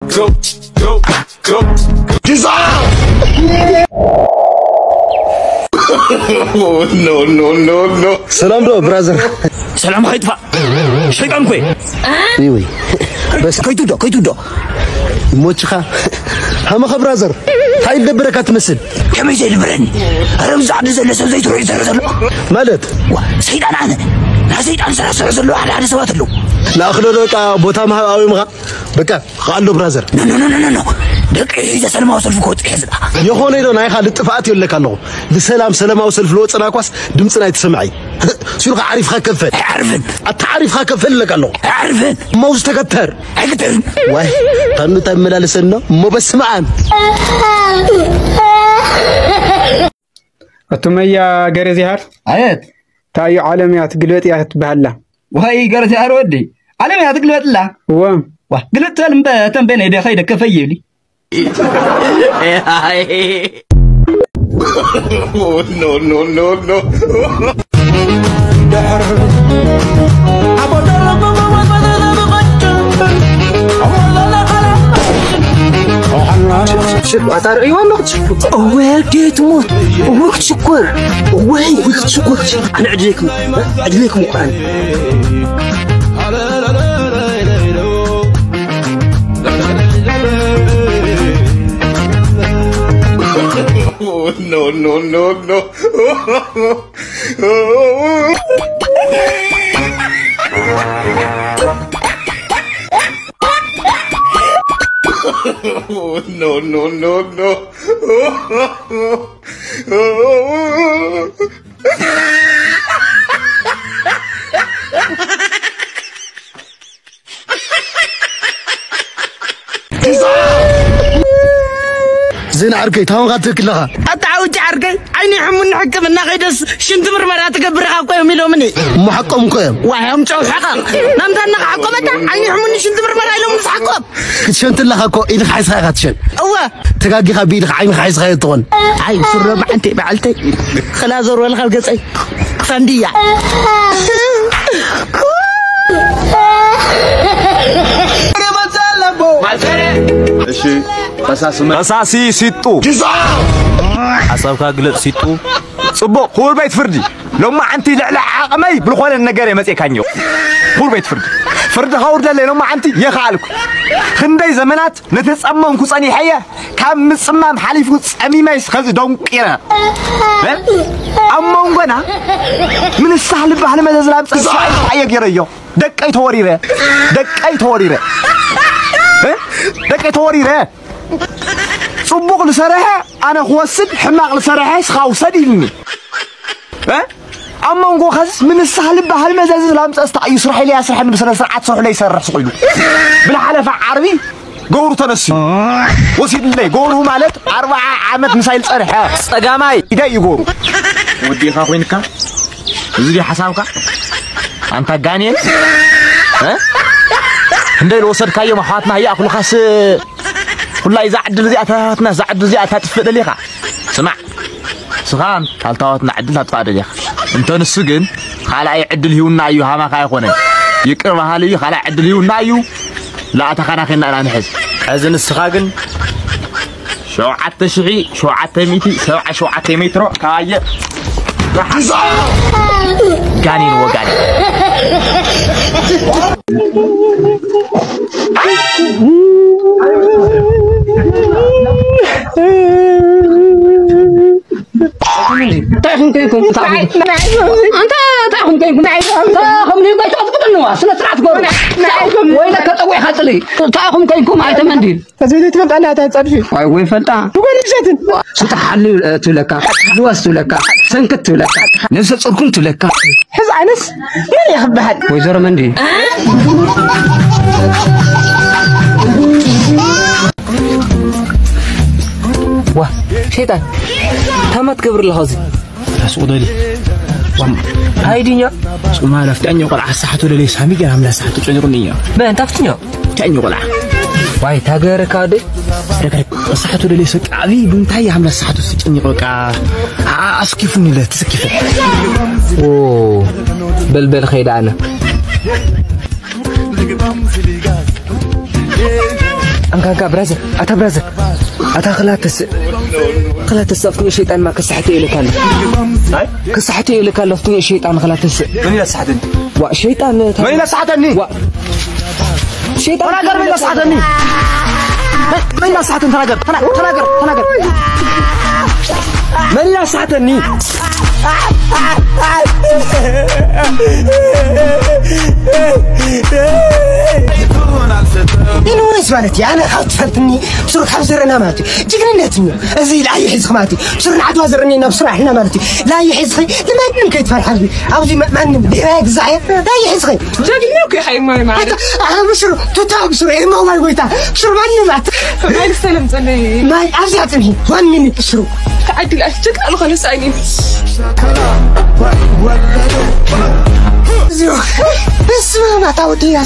No. سلام دو برازر. سلام خيطفا. شيطان كوي. وي. بس كيتو دو. موتشخا. هما خبرازر. هاي دبرك تمثل. كم يزيد برني. رمز عاد زلسة زيت روي زلسة. مالت. سيدان أنا. لا سيدان زلسة له على سوات له. لا أخلو لك بوتا ما أوي مغا. بكا خالو برازر. No. دك إذا سلام أوصل في كوت حزنا. يخون إيدو ناي خالد اتفاقات يقول لك الله. سلام أوصل في الوقت أنا كواس دمتنا يتسمعي. شو لك عارف خاكفل. عارفن. التعريف خاكفل لك الله. عارفن. موز تكتر. أكتر. واي قنو تملا لسنا مو بس معان. أتوميا جرزيهار. عيت. تايو عالميات قلوتيات بهلا. وهاي جرزيهار ودي. عالميات قلوت لا. وام. واه قلت لهم تنبين إذا خيدك كفيلي. No. شوف أتاري أيوة نقد شوف. وين تموت؟ وقت شكر. وين وقت شكر. أنا أدليكم وقعن. No. زين عركي تاون غاتك لها. أتعود عركي عيني حمون حكم الناقيدس شنت مرات قبرها قوي ميلو مني. محكم قيم. وهم تشوف حقا. نمت أنا حكمتها عيني حمون شنت مرات إلهم حكم. كتشنت لها كو إذا حيس خا كتشن. أوه. تجاجي خبير عين حيس خا يطون. عاي سر بعتي بعلتي. خلاص زور ولا خلق أي. فندية. شيء أساسي ستو حسابك قلت ستو صبو خور بيت فردي لو ما أنتي لا عقمي بالخوال النجاري ما تكانيو خور بيت فرد خور ده لو ما أنتي يا خالك خندي زمانات نتسمم كوساني حياة كم مسمم حليفوس أمي ما يسخذ دون كيرا أما ونا من السهل بحال ما تزلم صعيد حياة جريو دكاي توريره دكاي توريره صبوق لسرها أنا خوسد حماق لسرها خاوسد يلني أما نقول خس من السهل بحال ما تزلم يسرح لي يسرح بسنة سرعة صح لي يسرح صقيله بالحلفة عربي قورو تنسي وسيد لي قورو مالت 4 عامات مسايل صرحة صقاماي إذا يقورو ودي خاوينك زي حسابك أنت جاني هندي الوسط كايو محاتنا هي أكل خاص كلها يزعد زياتنا زعد زياتها تفضل ليها سمع سخان قالتاوتنا عدلها تفضل ليها انت نسجن خالا يعدل هيونا ايو هما كاي خونه يقرب حالي خالا عدل هيونا ايو لا تخناخنا انا نحس حزن السخاغن شوعت شعي شوعت ميتي شوعت مترو كاي قانين وقانين تاخم كيكم انت تاخم كيكم تاخم لي باي تقطنوا سنه سرعه قول وينك تطوي خطلي تاخم كيكم هاي تمنديل تزيد تفلت عليها تصرفي واي وين فلتا تقول لي شتن تحلل تلك لواس تلك سنكت تلك نفس صركم تلك حز عنس من يخبحل ويزر مندي واه شيطان تمت قبر الهازي سعود لي هاي دنيا ما لفتني وقع الساحة ولا ليس همي جرام لا ساحة تجرني ما انت فتني تعني وقع واي تاجر كادي ركرك الساحة ولا ليس عبي بنتهي عمل الساحة تجرني وقع أسكفني لا تسكف اوه بلبل خيدانا أنكا برازر أتا برازر أتا خلاتس أفتني شيطان ما كسحتي لك أنا كسحتي لك أنا أفتني شيطان خلاتس من إلى سحتني وشيطان من إلى سحتني شيطان تناقر من إلى سحتني من إلى سحتني تناقر من إلى سحتني إنه إسمعتي أنا خاطر فلتني بسرعة حزرنا ماتي جينا نتني أزيل أي حزق ماتي بسرعة عدوا زرني بسرعة إحنا ماتي لا أي حزقي لما نمكن يدفع حزبي أوزي ما نبدأ زعيم لا أي حزقي جاكني يا حي ما معنا بسرعة تتابع بسرعة ما هو يقولها بسرعة ما نبعت ما يستلم تني ما أرجعتني وان مني بسرعة عدي الأشجك أنا خلاص عيني اسمع ما تعودي يا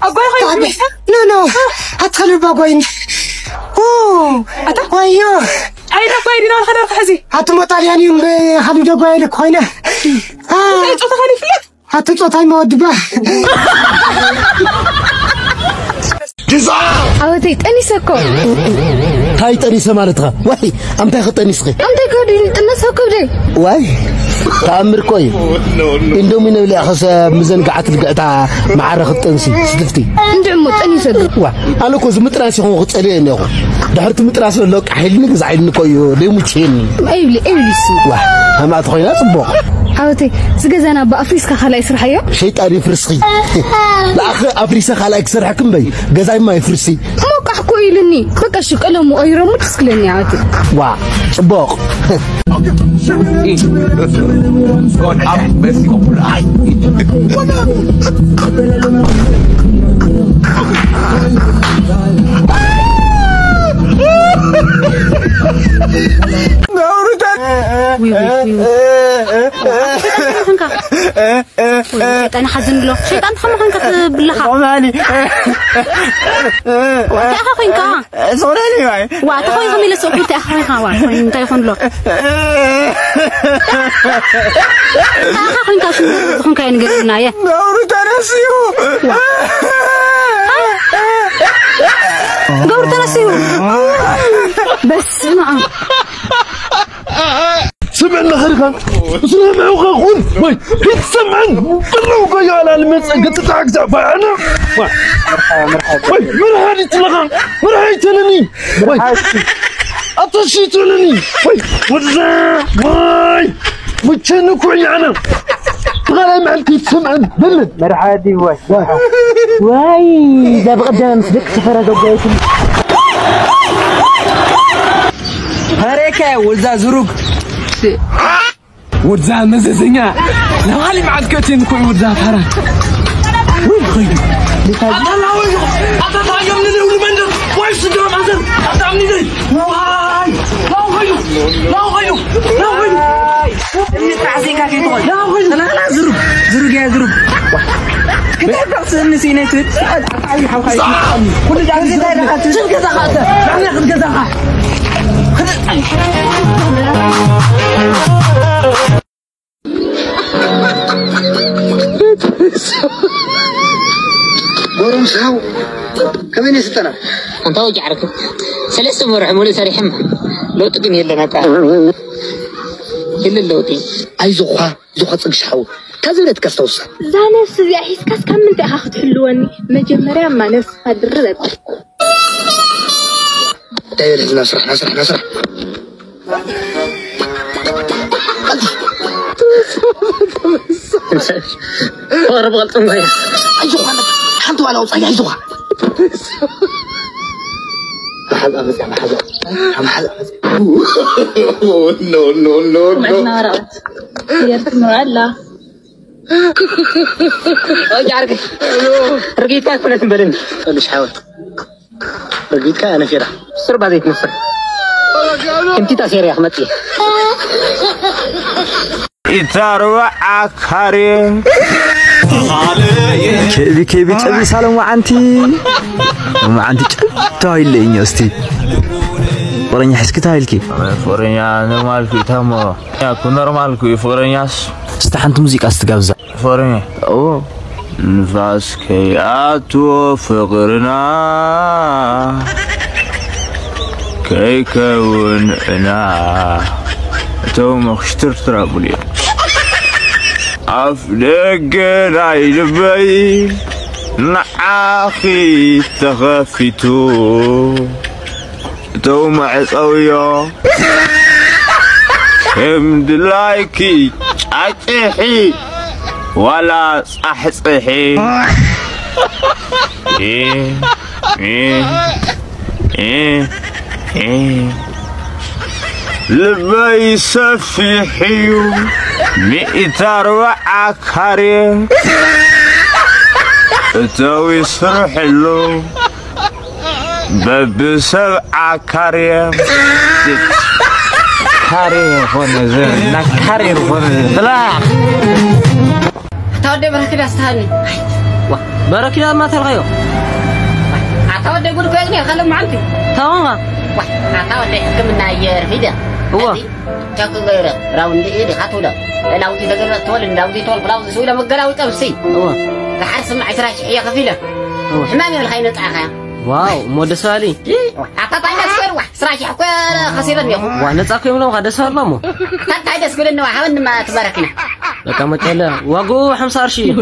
أبوي نو هتخلي باقوين أيوه أين باقوين أنا خلاص حزي هتمطاليان يوم خلي باقوين كوينة هتطلع ما ودبا عودي تأنيسكو هاي تأنيسة مالتها واي أمتى خط تأنيسك أمتى قولي تأنيسكو بدي واي تأمر كوي إندو من اللي أخص مزن قعدت القعدة معرخ التنسي ستفتي ندعمو تأنيسكو وا أنا كوز متراسي هون خط عليه إنه دهرت متراسي لك حيلني كزعلني كويو ليه متشيني أيولي سو وا هم أتخينا صبوق عودي زجاجنا بأفريسكا خلا يسرحيا شيطان يفرسخي لا أخي أفريسكا خلا يكسر حكم بي جزاي ما يفرسي ما كحكوا إلني بقى شكله مؤيرة متسكلني عادي وا صبوق أنا حزن له شيطان خمخن كتبلها مالي وأخوين كا صورني معي وأخوين خميل سوق تأخوين كا وأخوين تأخون له أخوين كا شو خون كاين قرنا يا نور تنسيو قور تنسيو بس نعم سمعنا خيرك سمعنا وخون وي تسمعن بالروقه يا على المسجد تتعكس فانا مرحبا وي مرحبا تلغان مرحبا تلني وي اطشي تلني وي وزا وي وتشنكوا انا غير ما انت تسمعن بلد مرحادي واي ده بغدا مسدك سفره دوغايتي هريكا ولزا زروق ورزا مززنيا لو هالي معكتين كوي ورزا فرا وين خيدي الله ويجو أتى يوم نزل ولمندر ويش تدرم عزر أتعمني ذي واي لا غيو اللي تعزيك في طول لا زروق يا زروق كده بس نسينا تد أي حوالي كل جالس يدير شو كذا خاطر نعمل خد كذا ورم ساو كمين يستنا أنت وجع ركب سلسة مرح مولي سريحم لو تقين يلا نقع يلا اللوتي أي زخة تقشحو كذلك كستوصة لا نفس يا حيس كاس كم من تأخذ حلواني مجمرة ما نفس هدرلت داير نسرح هرب غلط معي أيوة حد ولا وصي أيوة محل no معنا رأت يرتموا الله وجع ركب رقيتك ولا تنبلن ليش حاول رقيتك أنا فيرا سر بعديك مصر انت تأثير يا أحمدي إتروع كاري كيبي تبي سالم وعنتي تايل لي يستي فرنيا حسك تايل كي فرنيا نورمال كي تامو يا كون نورمال كي فرنياس استحنت موسيقى استغابزا فرنيا او نفاس كياتو فقرنا كي كوننا تو مخشتر ترابولي أفلقنا يلبي نعاخي تغفيتو تو معصويا حمد لايكي أتحي ولا صحصحي لبي سفيحيو 104 كاري توي سرح له باب 7 كاري كاري هون زين كاري هون طلع تودي بركي استهني بركي ما تلغيو تودي يقول كيني خلوا معندي تمام تودي كمنا يرفيده هو تاكل غيره راوندي ايدي خاطوده لو تقدر تقول لو دي تقول فلاوز سويله مقلاوي تبسي هو لحرس مع سراش هي خفيله حمامي الخاين طاخه واو مود سالي عطاطا نسكر واحد سراش حكوا خسيرن يا وانا صاكيم لو هذا صار مامو هذا سكول انه حاول ما تباركنا بقى متلا واقو 50 شي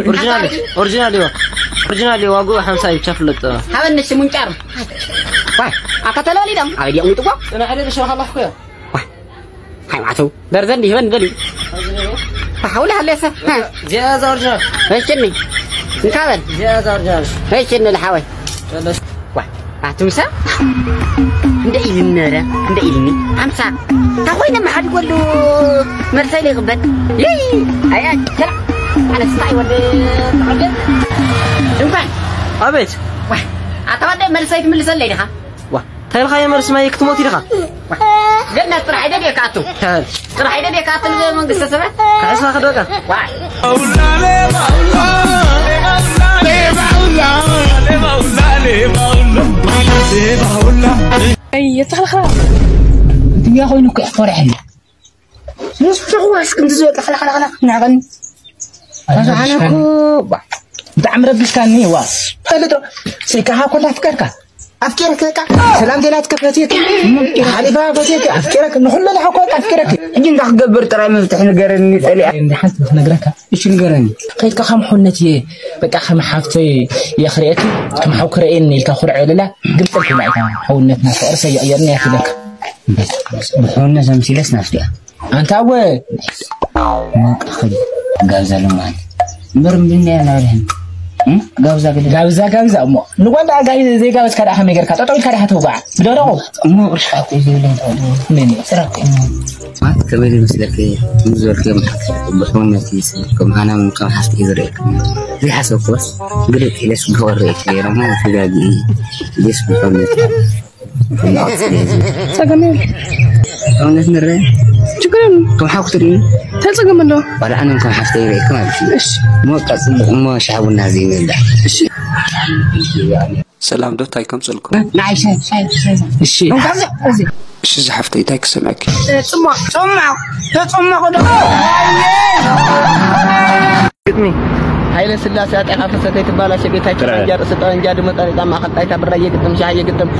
اوريجينالي واقو 50 يشفلط حاول نش منقر واي عطاطلولي دم عادي يوم تقوا انا حلو شو الله خويا هاي معتو درزن دي هون دلي حاولها لسه زياده اورجينال هيشني نكابل زياده اورجينال هيشني الحاوي جلس واي عتمسا عند إلمنا عند إلمي أمسا تقولنا ما حد يقول له مرسالي غبت يي أيات ترى أنا استعي ولا تعجب إمكان أبيت واه أتوقع مرسالي من اللي لها واه تايل خايا مرس ما يكتموتي لها قلنا ترى حيدا دي كاتو ترى حيدا دي كاتو من قصة سبعة كاسما خدوكا واه أي تخلخلا يا أخوي نوك إحفار حلو نصبح كنت زوج خلا نعغن أنا كوب دعم ربي كان واس قالت سيكها كلها أفكارك سلام ديلاتك فتيك حليفة فتيك أفكارك نحن لا حكوت أفكارك جين دخ قبر ترى مفتح نقرني تلي عندي حد نقرك إيش نقرني قيد كخم حنتي بقى خم حفتي يا خريتي كم حوكرين الكخر عللا قلت لك معي حولنا فأرسل يأيرني أكلك بحولنا زمسي لسنا فيها أنت أول ما أخذ جاوزة لمان برم مني أنا ولهم جاوزة أمو نقول ده جاي زي جاوز كده هم يقرأ كده طول كده هتوبع بدورة أمو برش حاطي زي اللي مني سرقت ما كمل مسلك مزور كم بحون نتيس كم أنا من كم حسب إزرائيل في حسب قوس قلت ليش بوريك يا ما في لاقي ليش بحون سجمل أنا نمرة شكرا كم حاكتري هل سجمل له ولا أنا كم حفتي كمان مو قصد ما شعب النازين ده سلام دو تايكم سلكم نعيش الشيء ايش زحفتي تايك سمعك تصمع قدمي هاي السلاسة أتعرف ستيت بالا شبيتها كرنجار ستانجار مطاري ما خطيت برا يقدم شاي يقدم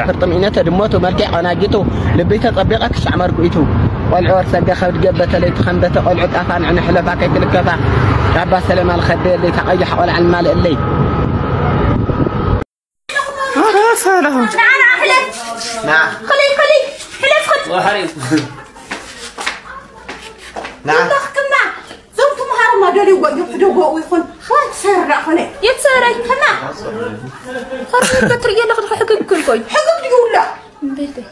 فرطم إنها تدموت ومركع أنا جيتو لبيتها طبيعك استعمر قيتو والعور سجى خد جبت لي خندة قلعت أفان عن حلفا كي تلكفا ربا سلام الخدير اللي تعيش حول عن المال اللي نعم حلف نعم حلف خد وحريم نعم ما داري وقف ويكون خلاص سرع خلي يتسرع كنا خلاص بتري ناخذ حقك كل شيء حقك يقول لا بيتي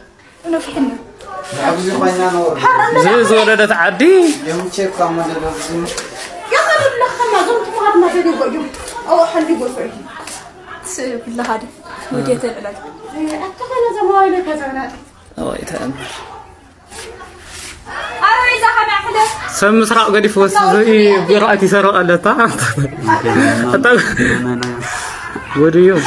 انا في حنا زي ولد تعدي يوم تشيك كم يا خلي لا خنا زمت ما داري وقف او حد يقول فيه سير بالله هذا وديت العلاج اتخذ زمايلك كذا او يتامل إذا خنا حدا سم مسرع قدي فوز زي برأتي سرق الله تا وديو